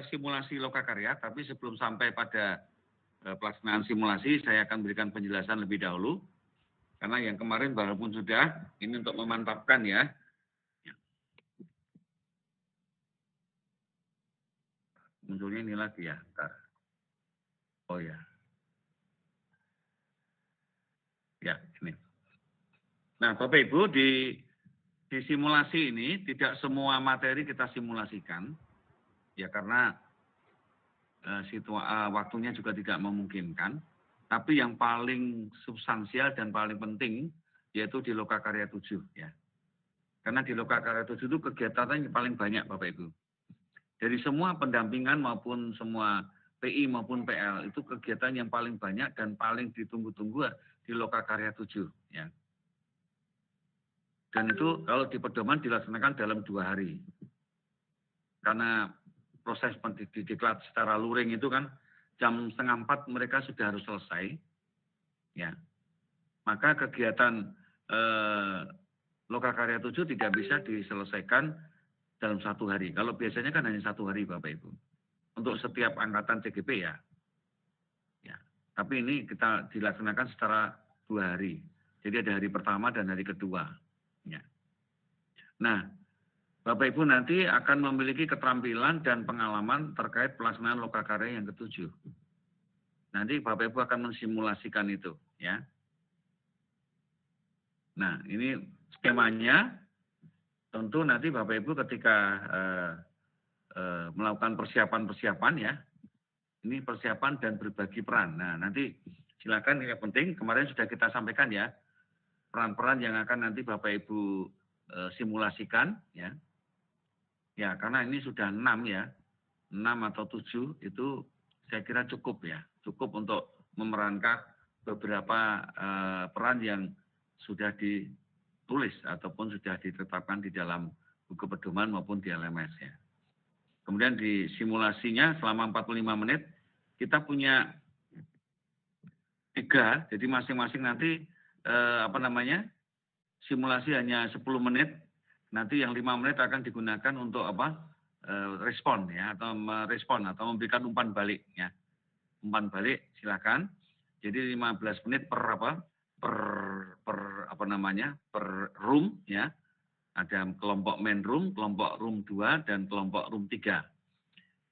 simulasi lokakarya, tapi sebelum sampai pada pelaksanaan simulasi, saya akan berikan penjelasan lebih dahulu. Karena yang kemarin walaupun sudah, ini untuk memantapkan ya. Munculnya ini lagi ya. Bentar. Oh ya. Ya, ini. Nah, Bapak Ibu, di simulasi ini tidak semua materi kita simulasikan. Ya, karena waktunya juga tidak memungkinkan. Tapi yang paling substansial dan paling penting yaitu di Lokakarya 7 ya. Karena di Lokakarya 7 itu kegiatannya paling banyak Bapak Ibu. Dari semua pendampingan maupun semua PI maupun PL itu kegiatan yang paling banyak dan paling ditunggu-tunggu di Lokakarya 7 ya. Dan itu kalau di pedoman dilaksanakan dalam 2 hari. Karena proses didiklat secara luring itu kan jam 3:30 mereka sudah harus selesai. Ya. Maka kegiatan Lokakarya 7 tidak bisa diselesaikan dalam 1 hari. Kalau biasanya kan hanya 1 hari Bapak Ibu. Untuk setiap angkatan CGP ya. Ya. Tapi ini kita dilaksanakan secara 2 hari. Jadi ada hari pertama dan hari kedua. Ya. Nah, Bapak Ibu nanti akan memiliki keterampilan dan pengalaman terkait pelaksanaan Lokakarya yang ke-7. Nanti Bapak Ibu akan mensimulasikan itu, ya. Nah, ini skemanya. Tentu nanti Bapak Ibu ketika melakukan persiapan-persiapan ya, ini persiapan dan berbagi peran. Nah, nanti silakan yang penting kemarin sudah kita sampaikan ya, peran-peran yang akan nanti Bapak Ibu simulasikan ya. Ya, karena ini sudah 6 ya, 6 atau 7 itu saya kira cukup ya, cukup untuk memerankan beberapa peran yang sudah ditulis ataupun sudah ditetapkan di dalam buku pedoman maupun di LMS ya. Kemudian di simulasinya selama 45 menit kita punya 3, jadi masing-masing nanti simulasi hanya 10 menit, nanti yang 5 menit akan digunakan untuk respon ya, atau merespon atau memberikan umpan balik ya. Umpan balik silakan. Jadi 15 menit per room ya. Ada kelompok main room, kelompok room 2 dan kelompok room 3.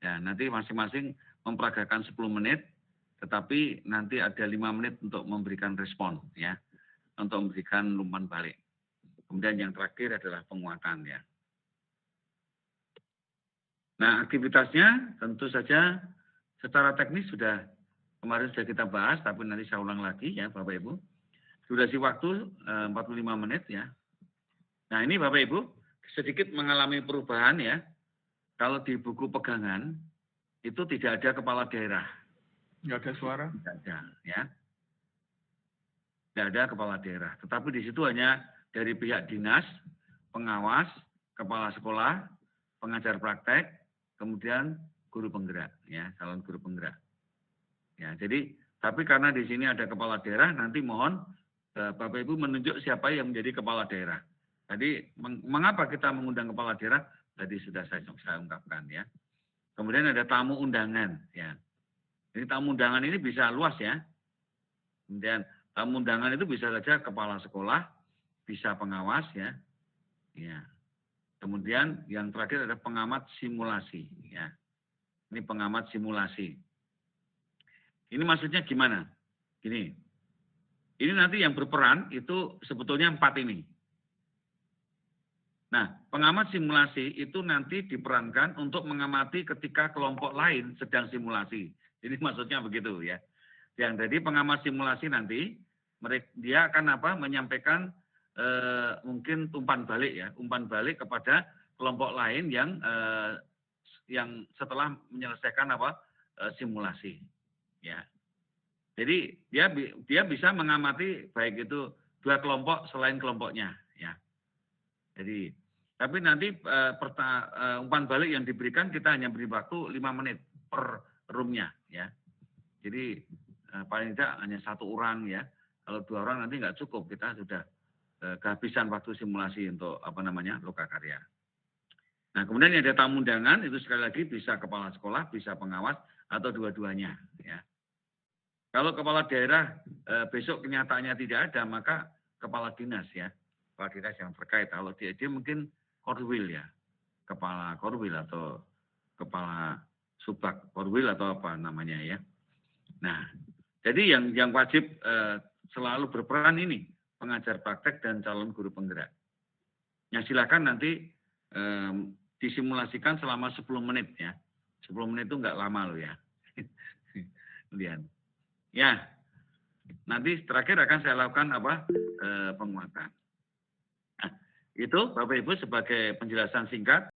Ya, nanti masing-masing memperagakan 10 menit, tetapi nanti ada 5 menit untuk memberikan respon ya. Untuk memberikan umpan balik. Kemudian yang terakhir adalah penguatan ya. Nah, aktivitasnya tentu saja secara teknis kemarin sudah kita bahas, tapi nanti saya ulang lagi ya Bapak Ibu. Durasi waktu 45 menit ya. Nah, ini Bapak Ibu sedikit mengalami perubahan ya. Kalau di buku pegangan itu tidak ada kepala daerah. Nggak ada suara? Tidak ada ya. Tidak ada kepala daerah. Tetapi di situ hanya dari pihak dinas, pengawas, kepala sekolah, pengajar praktek, kemudian guru penggerak, ya, calon guru penggerak. Ya, jadi, tapi karena di sini ada kepala daerah, nanti mohon Bapak Ibu menunjuk siapa yang menjadi kepala daerah. Jadi, mengapa kita mengundang kepala daerah? Tadi sudah saya ungkapkan, ya. Kemudian ada tamu undangan, ya. Jadi tamu undangan ini bisa luas, ya. Kemudian tamu undangan itu bisa saja kepala sekolah, bisa pengawas, ya. Ya. Kemudian yang terakhir ada pengamat simulasi. Ya. Ini pengamat simulasi. Ini maksudnya gimana? Gini. Ini nanti yang berperan itu sebetulnya 4 ini. Nah, pengamat simulasi itu nanti diperankan untuk mengamati ketika kelompok lain sedang simulasi. Jadi maksudnya begitu ya. Yang jadi pengamat simulasi nanti dia akan menyampaikan mungkin umpan balik ya, umpan balik kepada kelompok lain yang setelah menyelesaikan simulasi, ya. Jadi dia bisa mengamati baik itu 2 kelompok selain kelompoknya, ya. Jadi tapi nanti umpan balik yang diberikan kita hanya beri waktu 5 menit per roomnya, ya. Jadi paling tidak hanya 1 orang ya. Kalau 2 orang nanti nggak cukup, kita sudah kehabisan waktu simulasi untuk lokakarya. Nah, kemudian yang ada tamu undangan itu sekali lagi bisa kepala sekolah, bisa pengawas atau dua-duanya. Ya. Kalau kepala daerah besok kenyataannya tidak ada, maka kepala dinas ya, kepala dinas yang terkait. Kalau dia mungkin korwil ya, kepala korwil atau kepala subak korwil atau apa namanya ya. Nah, jadi yang wajib selalu berperan ini pengajar praktek dan calon guru penggerak. Yang silakan nanti disimulasikan selama 10 menit ya. 10 menit itu enggak lama loh ya. Kemudian, ya, nanti terakhir akan saya lakukan apa penguatan. Nah, itu Bapak Ibu sebagai penjelasan singkat.